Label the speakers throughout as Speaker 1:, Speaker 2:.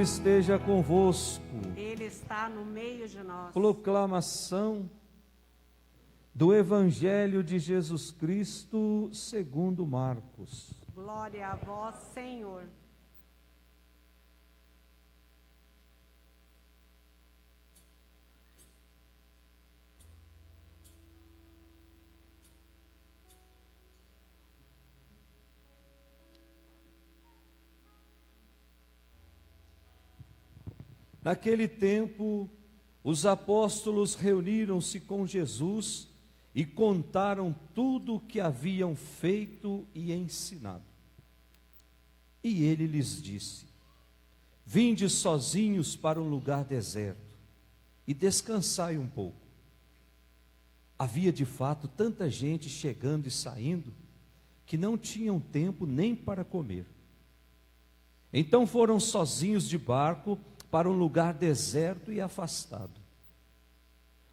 Speaker 1: esteja convosco.
Speaker 2: Ele está no meio de nós.
Speaker 1: Proclamação do Evangelho de Jesus Cristo segundo Marcos.
Speaker 2: Glória a vós, Senhor.
Speaker 1: Naquele tempo, os apóstolos reuniram-se com Jesus e contaram tudo o que haviam feito e ensinado. E ele lhes disse: vinde sozinhos para um lugar deserto e descansai um pouco. Havia de fato tanta gente chegando e saindo que não tinham tempo nem para comer. Então foram sozinhos de barco para um lugar deserto e afastado.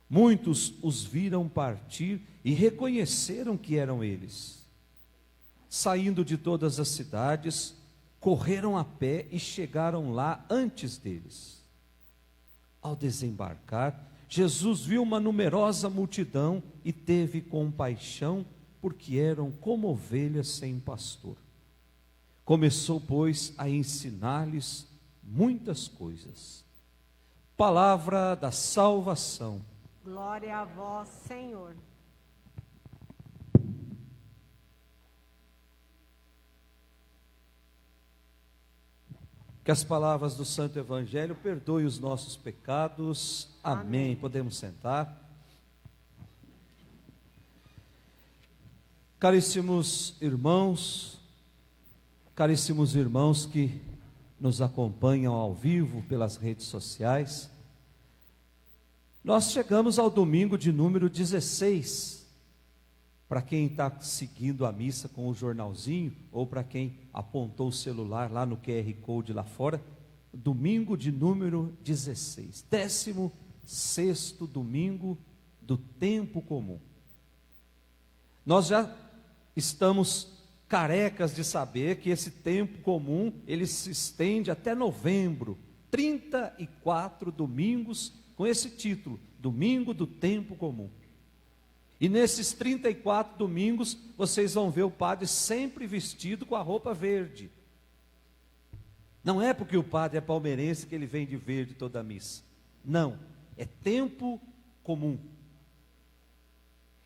Speaker 1: Muitos os viram partir e reconheceram que eram eles. Saindo de todas as cidades, correram a pé e chegaram lá antes deles. Ao desembarcar, Jesus viu uma numerosa multidão e teve compaixão, porque eram como ovelhas sem pastor. Começou, pois, a ensinar-lhes muitas coisas. Palavra da salvação.
Speaker 2: Glória a vós, Senhor.
Speaker 1: Que as palavras do Santo Evangelho perdoem os nossos pecados. Amém. Podemos sentar. Caríssimos irmãos que nos acompanham ao vivo pelas redes sociais, nós chegamos ao domingo de número 16. Para quem está seguindo a missa com o jornalzinho, ou para quem apontou o celular lá no QR Code lá fora, domingo de número 16, 16º domingo do tempo comum. Nós já estamos carecas de saber que esse tempo comum, ele se estende até novembro, 34 domingos com esse título, Domingo do Tempo Comum. E nesses 34 domingos, vocês vão ver o padre sempre vestido com a roupa verde. Não é porque o padre é palmeirense que ele vem de verde toda a missa. Não, é tempo comum.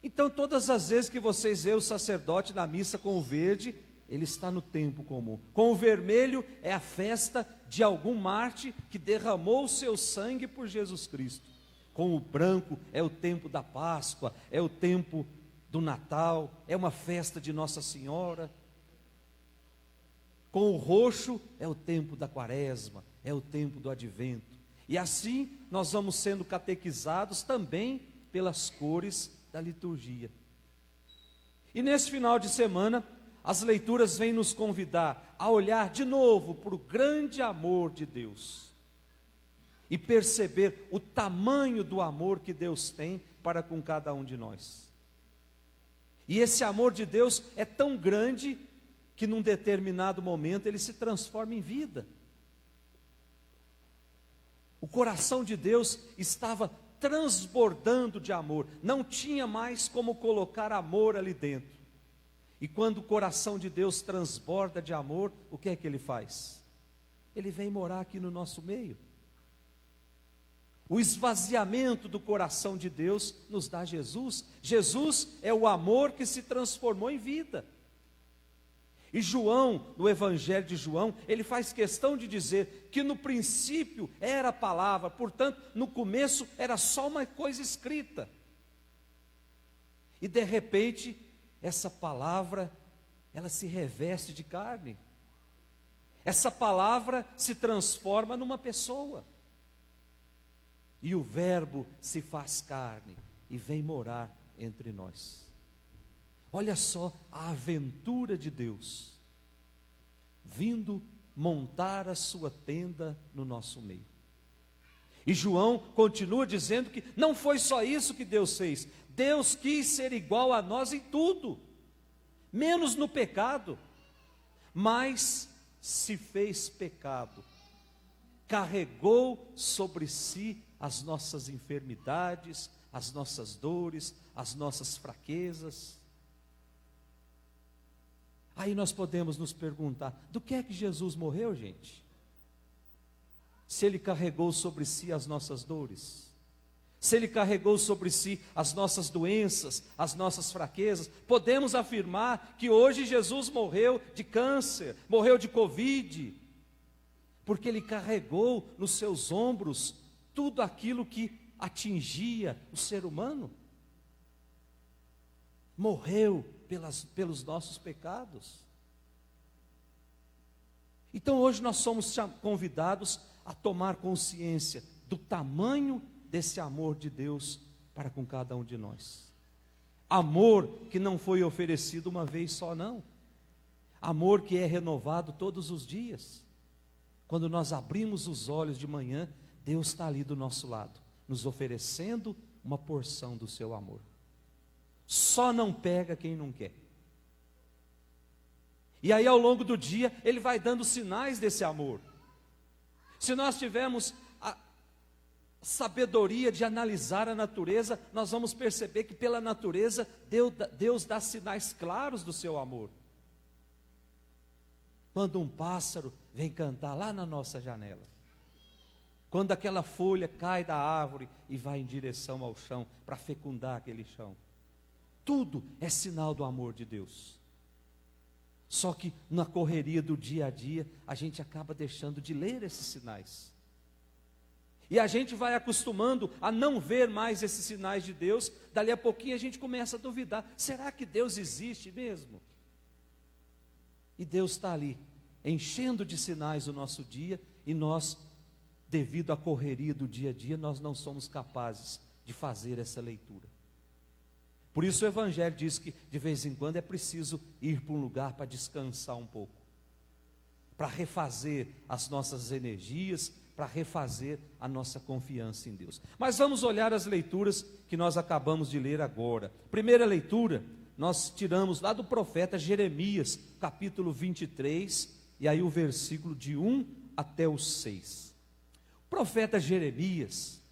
Speaker 1: Então, todas as vezes que vocês veem o sacerdote na missa com o verde, ele está no tempo comum. Com o vermelho é a festa de algum mártir que derramou o seu sangue por Jesus Cristo. Com o branco é o tempo da Páscoa, é o tempo do Natal, é uma festa de Nossa Senhora. Com o roxo é o tempo da Quaresma, é o tempo do Advento. E assim nós vamos sendo catequizados também pelas cores da liturgia. E nesse final de semana, as leituras vêm nos convidar a olhar de novo para o grande amor de Deus e perceber o tamanho do amor que Deus tem para com cada um de nós. E esse amor de Deus é tão grande que num determinado momento ele se transforma em vida. O coração de Deus estava transbordando de amor, não tinha mais como colocar amor ali dentro. E quando o coração de Deus transborda de amor, o que é que ele faz? Ele vem morar aqui no nosso meio. O esvaziamento do coração de Deus nos dá Jesus. Jesus é o amor que se transformou em vida. E João, no Evangelho de João, ele faz questão de dizer que no princípio era a palavra, portanto, no começo era só uma coisa escrita. E de repente, essa palavra, ela se reveste de carne. Essa palavra se transforma numa pessoa. E o Verbo se faz carne e vem morar entre nós. Olha só a aventura de Deus, vindo montar a sua tenda no nosso meio. E João continua dizendo que não foi só isso que Deus fez. Deus quis ser igual a nós em tudo, menos no pecado, mas se fez pecado carregou sobre si as nossas enfermidades, as nossas dores, as nossas fraquezas. Aí nós podemos nos perguntar, do que é que Jesus morreu, gente? Se Ele carregou sobre si as nossas dores, se Ele carregou sobre si as nossas doenças, as nossas fraquezas, podemos afirmar que hoje Jesus morreu de câncer, morreu de Covid, porque Ele carregou nos seus ombros tudo aquilo que atingia o ser humano. Morreu pelos nossos pecados. Então hoje nós somos convidados a tomar consciência do tamanho desse amor de Deus para com cada um de nós. Amor que não foi oferecido uma vez só, não. Amor que é renovado todos os dias. Quando nós abrimos os olhos de manhã, Deus está ali do nosso lado, nos oferecendo uma porção do seu amor. Só não pega quem não quer. E aí ao longo do dia, Ele vai dando sinais desse amor. Se nós tivermos a sabedoria de analisar a natureza, nós vamos perceber que pela natureza, Deus dá sinais claros do seu amor. Quando um pássaro vem cantar lá na nossa janela, quando aquela folha cai da árvore e vai em direção ao chão, para fecundar aquele chão, tudo é sinal do amor de Deus. Só que na correria do dia a dia, a gente acaba deixando de ler esses sinais. E a gente vai acostumando a não ver mais esses sinais de Deus. Dali a pouquinho a gente começa a duvidar: será que Deus existe mesmo? E Deus está ali, enchendo de sinais o nosso dia, e nós, devido à correria do dia a dia, nós não somos capazes de fazer essa leitura. Por isso o Evangelho diz que de vez em quando é preciso ir para um lugar para descansar um pouco, para refazer as nossas energias, para refazer a nossa confiança em Deus. Mas vamos olhar as leituras que nós acabamos de ler agora. Primeira leitura, nós tiramos lá do profeta Jeremias, capítulo 23, e aí o versículo de 1 até o 6. O profeta Jeremias,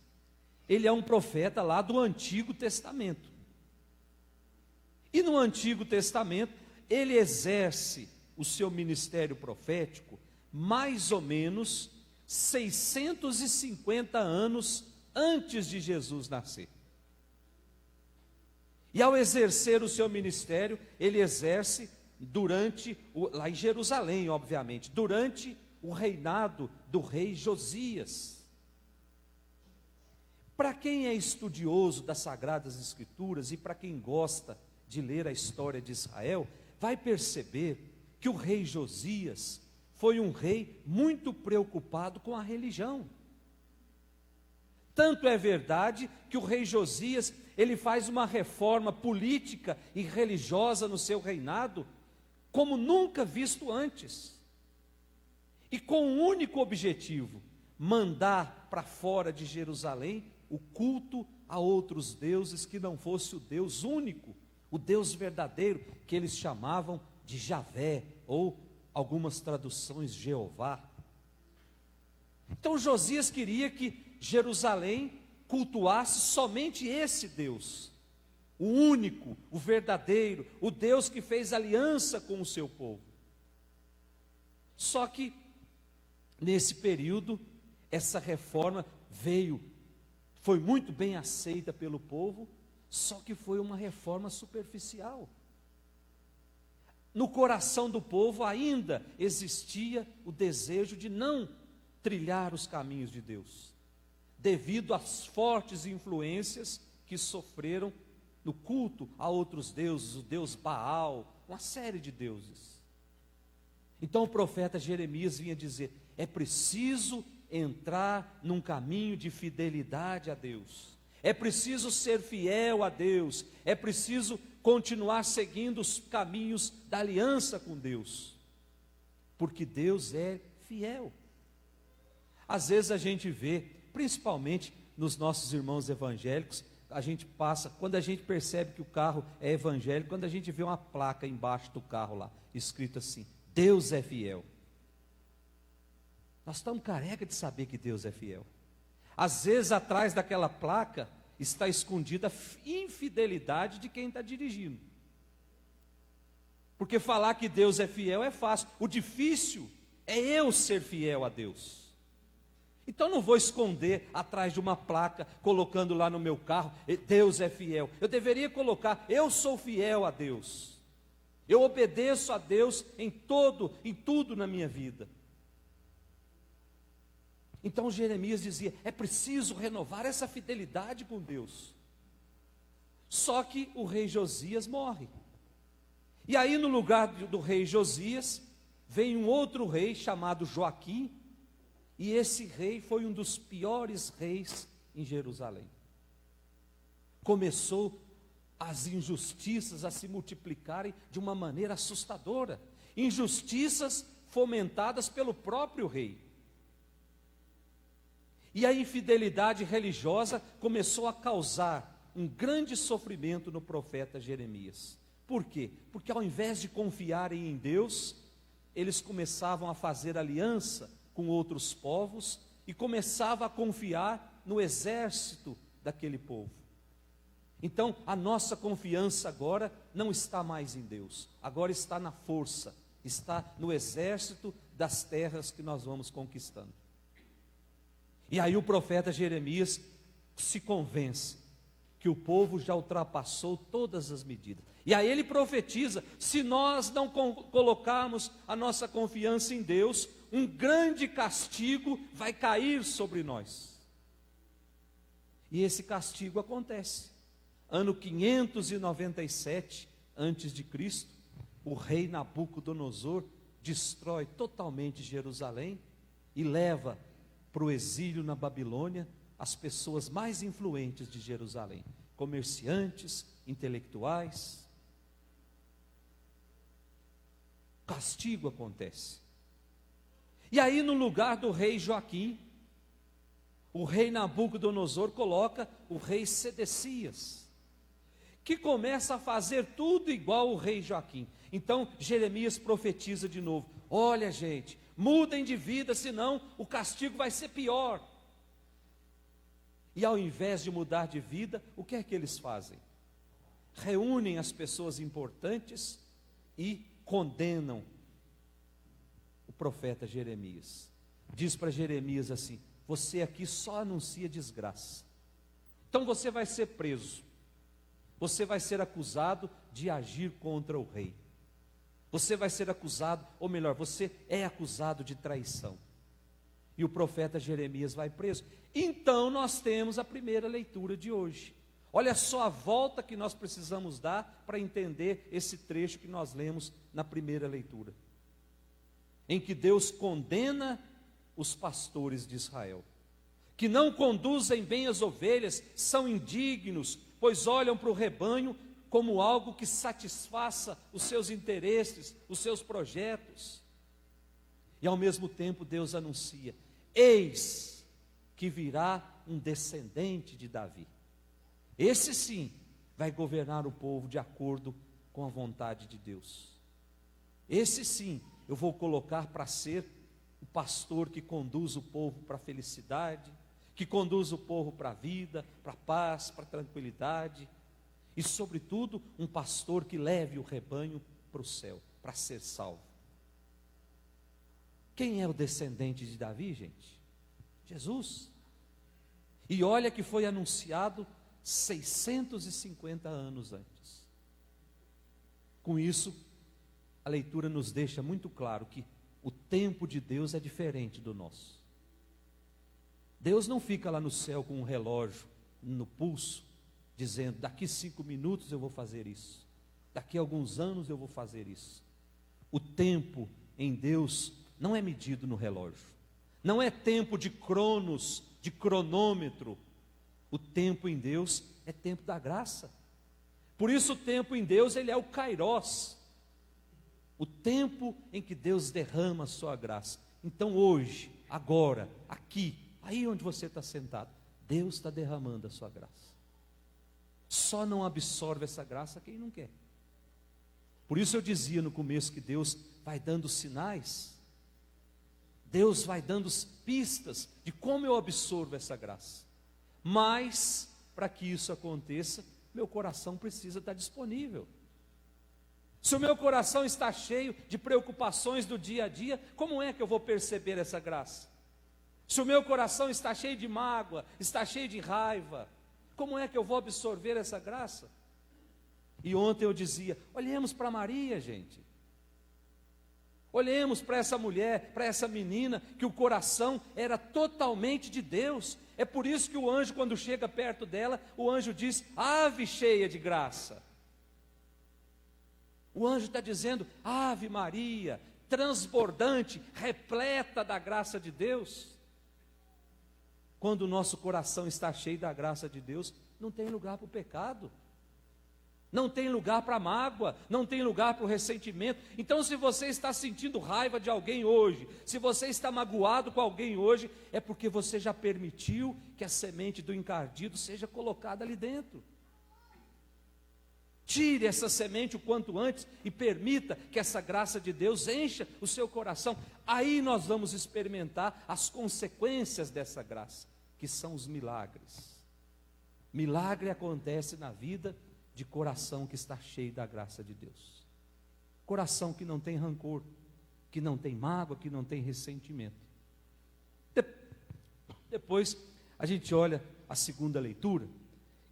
Speaker 1: ele é um profeta lá do Antigo Testamento. E no Antigo Testamento, ele exerce o seu ministério profético mais ou menos 650 anos antes de Jesus nascer. E ao exercer o seu ministério, ele exerce lá em Jerusalém, obviamente, durante o reinado do rei Josias. Para quem é estudioso das Sagradas Escrituras e para quem gosta de ler a história de Israel, vai perceber que o rei Josias foi um rei muito preocupado com a religião. Tanto é verdade que o rei Josias, ele faz uma reforma política e religiosa no seu reinado, como nunca visto antes. E com um único objetivo: mandar para fora de Jerusalém o culto a outros deuses que não fosse o Deus único, o Deus verdadeiro, que eles chamavam de Javé, ou algumas traduções Jeová. Então Josias queria que Jerusalém cultuasse somente esse Deus, o único, o verdadeiro, o Deus que fez aliança com o seu povo. Só que nesse período, essa reforma foi muito bem aceita pelo povo, só que foi uma reforma superficial. No coração do povo ainda existia o desejo de não trilhar os caminhos de Deus, devido às fortes influências que sofreram no culto a outros deuses, o deus Baal, uma série de deuses. Então o profeta Jeremias vinha dizer: é preciso entrar num caminho de fidelidade a Deus. É preciso ser fiel a Deus, é preciso continuar seguindo os caminhos da aliança com Deus, porque Deus é fiel. Às vezes a gente vê, principalmente nos nossos irmãos evangélicos, a gente passa, quando a gente percebe que o carro é evangélico, quando a gente vê uma placa embaixo do carro lá, escrito assim: Deus é fiel. Nós estamos careca de saber que Deus é fiel. Às vezes, atrás daquela placa, está escondida a infidelidade de quem está dirigindo. Porque falar que Deus é fiel é fácil. O difícil é eu ser fiel a Deus. Então não vou esconder atrás de uma placa, colocando lá no meu carro, Deus é fiel. Eu deveria colocar, eu sou fiel a Deus. Eu obedeço a Deus em tudo na minha vida. Então Jeremias dizia, é preciso renovar essa fidelidade com Deus. Só que o rei Josias morre. E aí no lugar do rei Josias, vem um outro rei chamado Joaquim, e esse rei foi um dos piores reis em Jerusalém. Começou as injustiças a se multiplicarem de uma maneira assustadora. Injustiças fomentadas pelo próprio rei. E a infidelidade religiosa começou a causar um grande sofrimento no profeta Jeremias. Por quê? Porque ao invés de confiarem em Deus, eles começavam a fazer aliança com outros povos e começava a confiar no exército daquele povo. Então, a nossa confiança agora não está mais em Deus, agora está na força, está no exército das terras que nós vamos conquistando. E aí o profeta Jeremias se convence que o povo já ultrapassou todas as medidas. E aí ele profetiza, se nós não colocarmos a nossa confiança em Deus, um grande castigo vai cair sobre nós. E esse castigo acontece. Ano 597 a.C., o rei Nabucodonosor destrói totalmente Jerusalém e leva para o exílio na Babilônia as pessoas mais influentes de Jerusalém, comerciantes, intelectuais. Castigo acontece. E aí no lugar do rei Joaquim, o rei Nabucodonosor coloca o rei Sedecias, que começa a fazer tudo igual o rei Joaquim. Então Jeremias profetiza de novo, olha gente, mudem de vida, senão o castigo vai ser pior. E ao invés de mudar de vida, o que é que eles fazem? Reúnem as pessoas importantes e condenam o profeta Jeremias. Diz para Jeremias assim, você aqui só anuncia desgraça. Então você vai ser preso. Você vai ser acusado de agir contra o rei. Você vai ser acusado, ou melhor, você é acusado de traição. E o profeta Jeremias vai preso. Então nós temos a primeira leitura de hoje. Olha só a volta que nós precisamos dar para entender esse trecho que nós lemos na primeira leitura. Em que Deus condena os pastores de Israel, que não conduzem bem as ovelhas, são indignos, pois olham para o rebanho como algo que satisfaça os seus interesses, os seus projetos. E ao mesmo tempo Deus anuncia, eis que virá um descendente de Davi. Esse sim vai governar o povo de acordo com a vontade de Deus. Esse sim eu vou colocar para ser o pastor que conduz o povo para a felicidade, que conduz o povo para a vida, para a paz, para a tranquilidade, e sobretudo um pastor que leve o rebanho para o céu, para ser salvo. Quem é o descendente de Davi, gente? Jesus. E olha que foi anunciado 650 anos antes. Com isso, a leitura nos deixa muito claro que o tempo de Deus é diferente do nosso. Deus não fica lá no céu com um relógio no pulso, dizendo, daqui 5 minutos eu vou fazer isso, daqui a alguns anos eu vou fazer isso. O tempo em Deus não é medido no relógio, não é tempo de cronos, de cronômetro. O tempo em Deus é tempo da graça. Por isso o tempo em Deus, ele é o kairós, o tempo em que Deus derrama a sua graça. Então hoje, agora, aqui, aí onde você está sentado, Deus está derramando a sua graça. Só não absorve essa graça quem não quer. Por isso eu dizia no começo que Deus vai dando sinais. Deus vai dando pistas de como eu absorvo essa graça. Mas, para que isso aconteça, meu coração precisa estar disponível. Se o meu coração está cheio de preocupações do dia a dia, como é que eu vou perceber essa graça? Se o meu coração está cheio de mágoa, está cheio de raiva, como é que eu vou absorver essa graça? E ontem eu dizia, olhemos para Maria, gente. Olhemos para essa mulher, para essa menina, que o coração era totalmente de Deus. É por isso que o anjo, quando chega perto dela, o anjo diz, ave cheia de graça. O anjo está dizendo, ave Maria, transbordante, repleta da graça de Deus. Quando o nosso coração está cheio da graça de Deus, não tem lugar para o pecado. Não tem lugar para a mágoa, não tem lugar para o ressentimento. Então, se você está sentindo raiva de alguém hoje, se você está magoado com alguém hoje, é porque você já permitiu que a semente do encardido seja colocada ali dentro. Tire essa semente o quanto antes e permita que essa graça de Deus encha o seu coração. Aí nós vamos experimentar as consequências dessa graça, que são os milagres. Milagre acontece na vida de coração que está cheio da graça de Deus. Coração que não tem rancor, que não tem mágoa, que não tem ressentimento. Depois a gente olha a segunda leitura,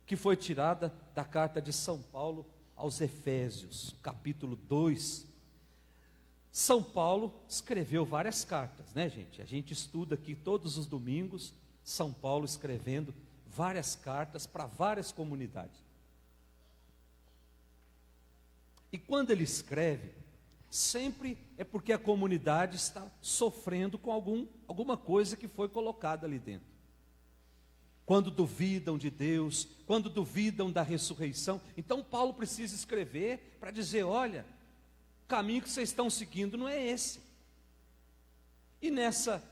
Speaker 1: que foi tirada da carta de São Paulo aos Efésios, capítulo 2. São Paulo escreveu várias cartas, né, gente? A gente estuda aqui todos os domingos, São Paulo escrevendo várias cartas para várias comunidades. E quando ele escreve, sempre é porque a comunidade está sofrendo com alguma coisa que foi colocada ali dentro. Quando duvidam de Deus, quando duvidam da ressurreição, então Paulo precisa escrever para dizer, olha, o caminho que vocês estão seguindo não é esse. E nessa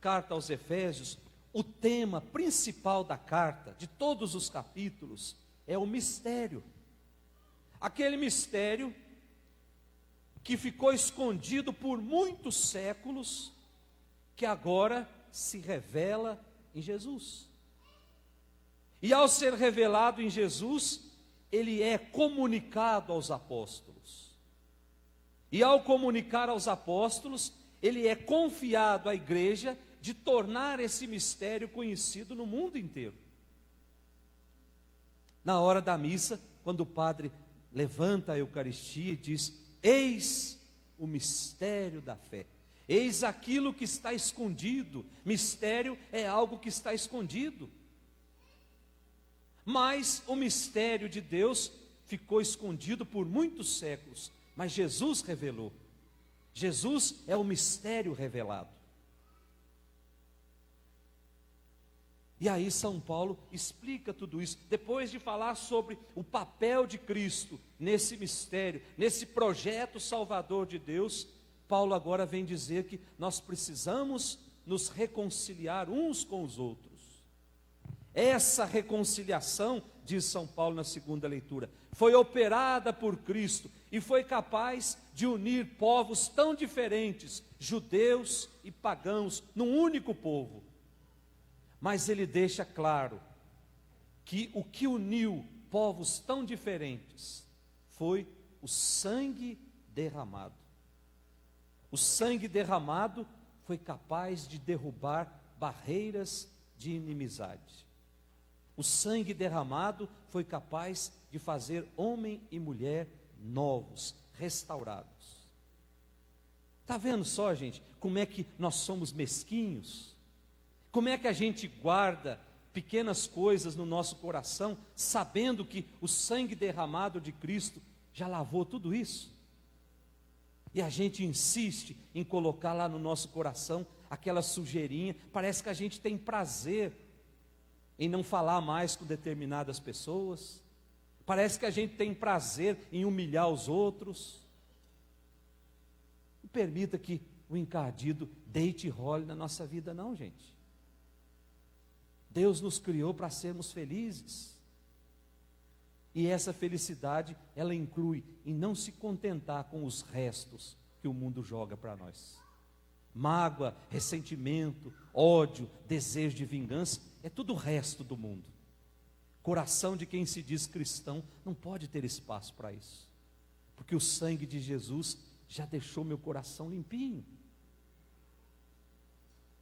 Speaker 1: carta aos Efésios, o tema principal da carta, de todos os capítulos, é o mistério. Aquele mistério que ficou escondido por muitos séculos, que agora se revela em Jesus. E ao ser revelado em Jesus, ele é comunicado aos apóstolos. E ao comunicar aos apóstolos, ele é confiado à igreja de tornar esse mistério conhecido no mundo inteiro. Na hora da missa, quando o padre levanta a Eucaristia e diz, eis o mistério da fé. Eis aquilo que está escondido. Mistério é algo que está escondido. Mas o mistério de Deus ficou escondido por muitos séculos, mas Jesus revelou. Jesus é o mistério revelado. E aí São Paulo explica tudo isso. Depois de falar sobre o papel de Cristo nesse mistério, nesse projeto salvador de Deus, Paulo agora vem dizer que nós precisamos nos reconciliar uns com os outros. Essa reconciliação, diz São Paulo na segunda leitura, foi operada por Cristo e foi capaz de unir povos tão diferentes, judeus e pagãos, num único povo. Mas ele deixa claro que o que uniu povos tão diferentes foi o sangue derramado. O sangue derramado foi capaz de derrubar barreiras de inimizade. O sangue derramado foi capaz de fazer homem e mulher novos, restaurados. Está vendo só, gente, como é que nós somos mesquinhos? Como é que a gente guarda pequenas coisas no nosso coração, sabendo que o sangue derramado de Cristo já lavou tudo isso? E a gente insiste em colocar lá no nosso coração aquela sujeirinha, parece que a gente tem prazer em não falar mais com determinadas pessoas, parece que a gente tem prazer em humilhar os outros. Não permita que o encardido deite e role na nossa vida não, gente. Deus nos criou para sermos felizes, e essa felicidade, ela inclui em não se contentar com os restos que o mundo joga para nós. Mágoa, ressentimento, ódio, desejo de vingança, é tudo o resto do mundo. Coração de quem se diz cristão não pode ter espaço para isso, porque o sangue de Jesus já deixou meu coração limpinho.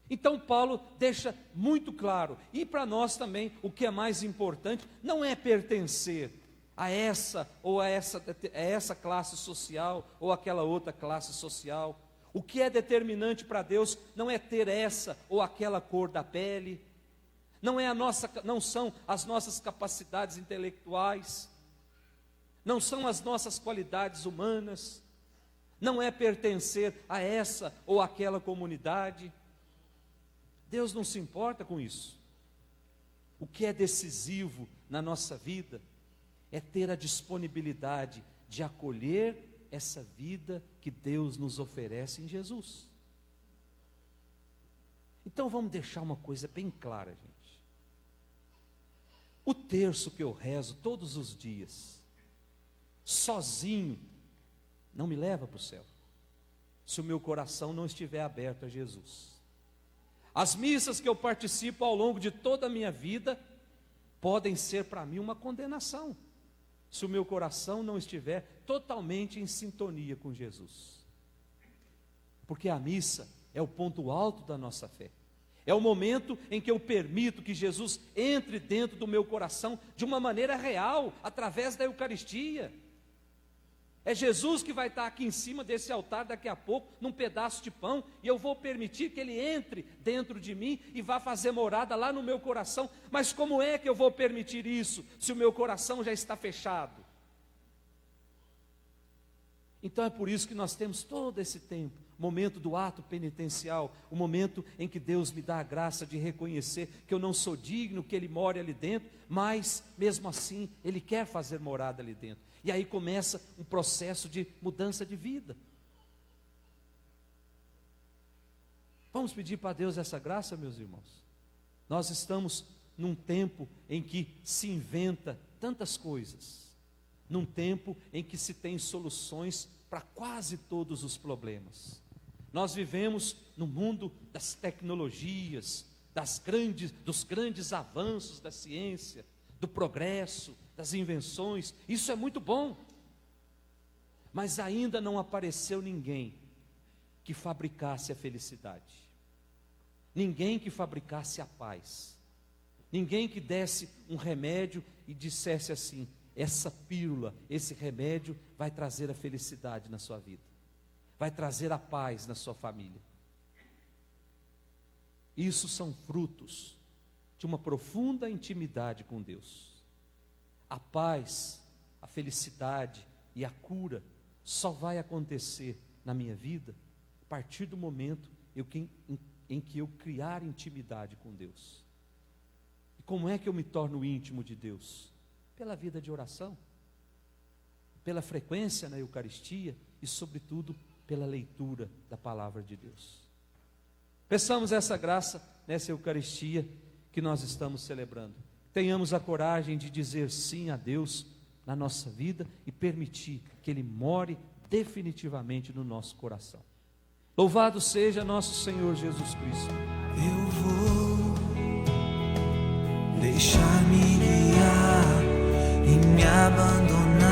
Speaker 1: Então Paulo deixa muito claro, e para nós também, o que é mais importante, não é pertencer a essa ou a essa classe social, ou aquela outra classe social. O que é determinante para Deus não é ter essa ou aquela cor da pele, não são as nossas capacidades intelectuais, não são as nossas qualidades humanas, não é pertencer a essa ou aquela comunidade. Deus não se importa com isso. O que é decisivo na nossa vida é ter a disponibilidade de acolher essa vida que Deus nos oferece em Jesus. Então vamos deixar uma coisa bem clara, gente. O terço que eu rezo todos os dias, sozinho, não me leva para o céu, se o meu coração não estiver aberto a Jesus. As missas que eu participo ao longo de toda a minha vida podem ser para mim uma condenação, se o meu coração não estiver totalmente em sintonia com Jesus. Porque a missa é o ponto alto da nossa fé. É o momento em que eu permito que Jesus entre dentro do meu coração de uma maneira real, através da Eucaristia. É Jesus que vai estar aqui em cima desse altar daqui a pouco, num pedaço de pão, e eu vou permitir que Ele entre dentro de mim e vá fazer morada lá no meu coração. Mas como é que eu vou permitir isso, se o meu coração já está fechado? Então é por isso que nós temos todo esse tempo, momento do ato penitencial, o momento em que Deus me dá a graça de reconhecer que eu não sou digno que Ele more ali dentro, mas mesmo assim Ele quer fazer morada ali dentro. E aí começa um processo de mudança de vida. Vamos pedir para Deus essa graça, meus irmãos. Nós estamos num tempo em que se inventa tantas coisas, num tempo em que se tem soluções para quase todos os problemas. Nós vivemos no mundo das tecnologias, dos grandes avanços da ciência, do progresso, das invenções. Isso é muito bom, mas ainda não apareceu ninguém que fabricasse a felicidade, ninguém que fabricasse a paz, ninguém que desse um remédio e dissesse assim: essa pílula, esse remédio vai trazer a felicidade na sua vida, vai trazer a paz na sua família. Isso são frutos de uma profunda intimidade com Deus. A paz, a felicidade e a cura só vai acontecer na minha vida a partir do momento em que eu criar intimidade com Deus. E como é que eu me torno íntimo de Deus? Pela vida de oração, pela frequência na Eucaristia e, sobretudo, pela leitura da Palavra de Deus. Peçamos essa graça nessa Eucaristia que nós estamos celebrando. Tenhamos a coragem de dizer sim a Deus na nossa vida e permitir que Ele more definitivamente no nosso coração. Louvado seja nosso Senhor Jesus Cristo.
Speaker 3: Eu vou deixar-me guiar e me abandonar